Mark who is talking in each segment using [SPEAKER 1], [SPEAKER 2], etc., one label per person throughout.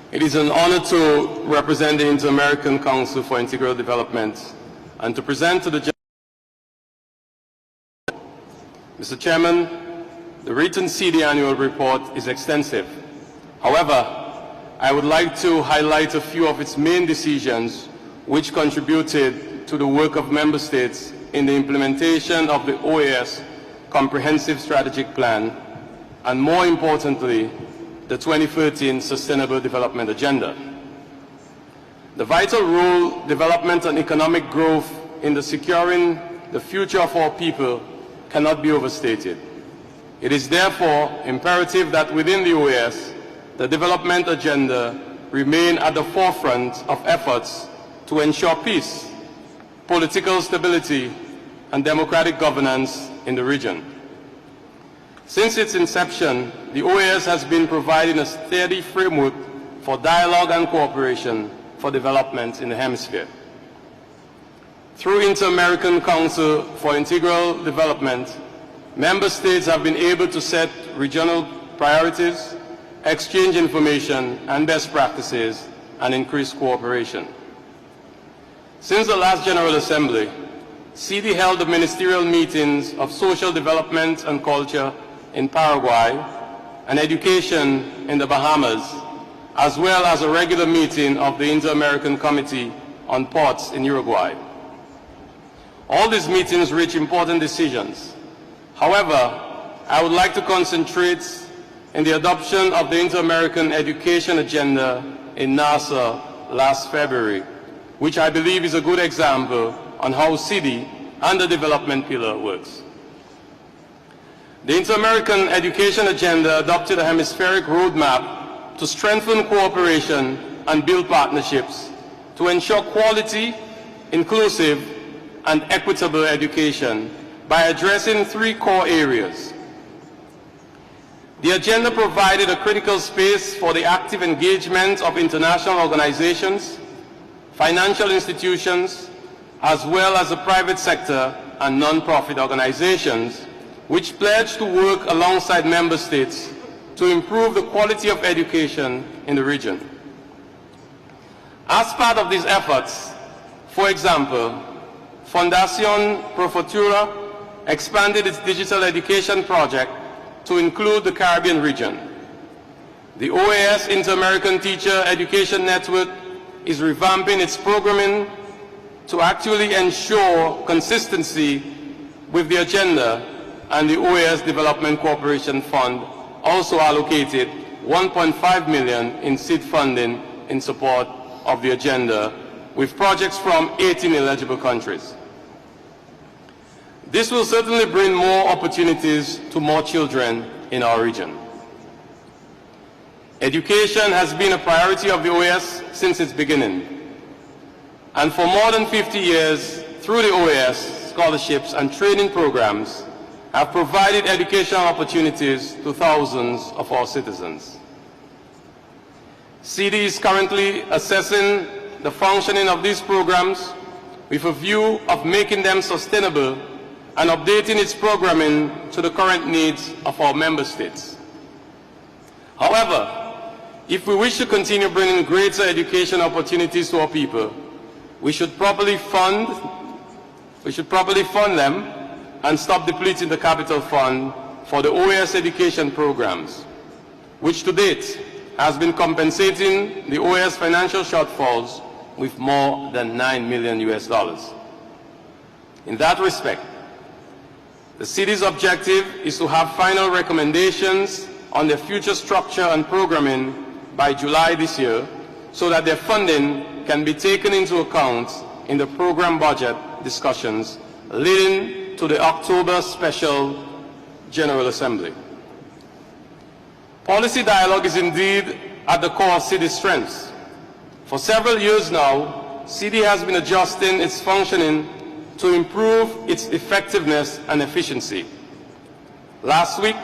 [SPEAKER 1] It is an honor to represent the Inter-American Council for Integral Development and to present to the Mr. Chairman, the written CD annual report is extensive. However, I would like to highlight a few of its main decisions which contributed to the work of member states in the implementation of the OAS Comprehensive Strategic Plan and, more importantly, the 2013 Sustainable Development Agenda. The vital role development and economic growth in the securing the future of our people cannot be overstated. It is therefore imperative that within the OAS, the development agenda remain at the forefront of efforts to ensure peace, political stability, and democratic governance in the region. Since its inception, the OAS has been providing a steady framework for dialogue and cooperation for development in the hemisphere. Through Inter-American Council for Integral Development, member states have been able to set regional priorities, exchange information and best practices, and increase cooperation. Since the last General Assembly, CD held the ministerial meetings of social development and culture in Paraguay and education in the Bahamas, as well as a regular meeting of the Inter-American Committee on Ports in Uruguay. All these meetings reach important decisions. However, I would like to concentrate in the adoption of the Inter-American Education Agenda in Nassau last February, which I believe is a good example on how CD and the development pillar works. The Inter-American Education Agenda adopted a hemispheric roadmap to strengthen cooperation and build partnerships to ensure quality, inclusive, and equitable education by addressing three core areas. The agenda provided a critical space for the active engagement of international organizations, financial institutions, as well as the private sector and non-profit organizations, which pledged to work alongside member states to improve the quality of education in the region. As part of these efforts, for example, Fundación Pro Futuro expanded its digital education project to include the Caribbean region. The OAS Inter-American Teacher Education Network is revamping its programming to actually ensure consistency with the agenda, and the OAS Development Cooperation Fund also allocated $1.5 million in seed funding in support of the agenda, with projects from 18 eligible countries. This will certainly bring more opportunities to more children in our region. Education has been a priority of the OAS since its beginning. And for more than 50 years, through the OAS, scholarships and training programs have provided educational opportunities to thousands of our citizens. CD is currently assessing the functioning of these programs with a view of making them sustainable and updating its programming to the current needs of our member states. However, if we wish to continue bringing greater education opportunities to our people, we should properly fund them and stop depleting the capital fund for the OAS education programs, which to date has been compensating the OAS financial shortfalls with more than $9 million US. In that respect, the city's objective is to have final recommendations on their future structure and programming by July this year, so that their funding can be taken into account in the program budget discussions leading to the October Special General Assembly. Policy dialogue is indeed at the core of CIDI's strengths. For several years now, CD has been adjusting its functioning to improve its effectiveness and efficiency. Last week,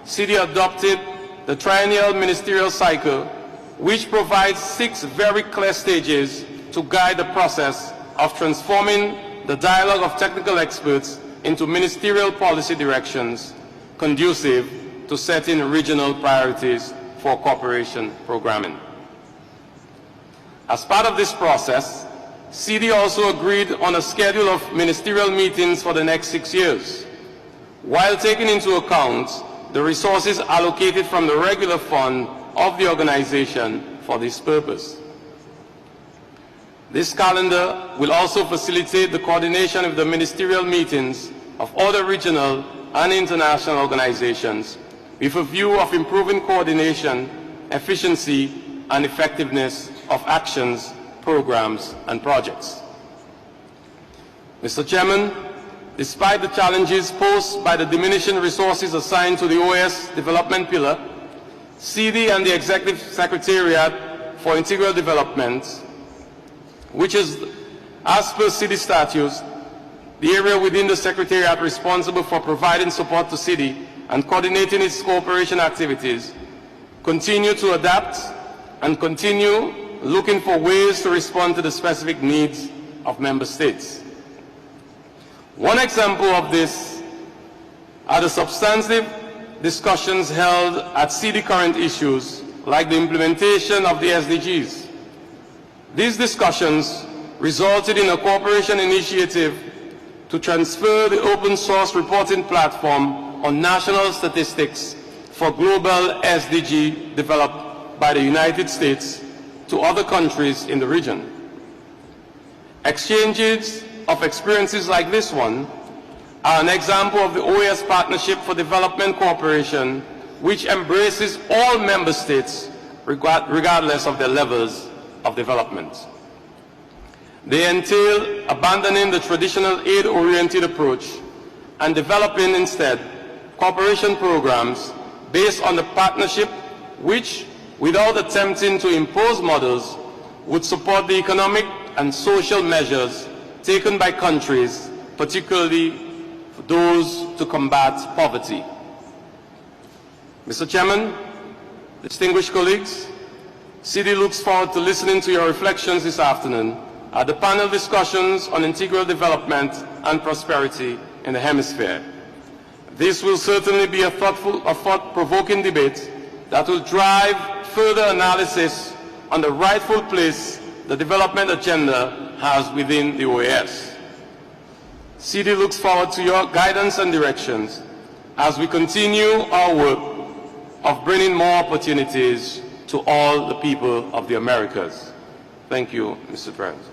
[SPEAKER 1] CD adopted the triennial ministerial cycle, which provides 6 very clear stages to guide the process of transforming the dialogue of technical experts into ministerial policy directions conducive to setting regional priorities for cooperation programming. As part of this process, CD also agreed on a schedule of ministerial meetings for the next 6 years, while taking into account the resources allocated from the regular fund of the organization for this purpose. This calendar will also facilitate the coordination of the ministerial meetings of other regional and international organizations with a view of improving coordination, efficiency, and effectiveness of actions, programs, and projects. Mr. Chairman, despite the challenges posed by the diminishing resources assigned to the OAS development pillar, CD and the Executive Secretariat for Integral Development, which is, as per CD statutes, the area within the Secretariat responsible for providing support to CD and coordinating its cooperation activities, continue to adapt and continue looking for ways to respond to the specific needs of member states. One example of this are the substantive discussions held at CD current issues like the implementation of the SDGs. These discussions resulted in a cooperation initiative to transfer the open source reporting platform on national statistics for global SDG developed by the United States to other countries in the region. Exchanges of experiences like this one are an example of the OAS Partnership for Development Cooperation, which embraces all member states regardless of their levels of development. They entail abandoning the traditional aid-oriented approach and developing instead cooperation programs based on the partnership which, without attempting to impose models, would support the economic and social measures taken by countries, particularly for those to combat poverty. Mr. Chairman, distinguished colleagues, CD looks forward to listening to your reflections this afternoon at the panel discussions on integral development and prosperity in the hemisphere. This will certainly be a thought-provoking debate that will drive further analysis on the rightful place the development agenda has within the OAS. CD looks forward to your guidance and directions as we continue our work of bringing more opportunities to all the people of the Americas. Thank you, Mr. President.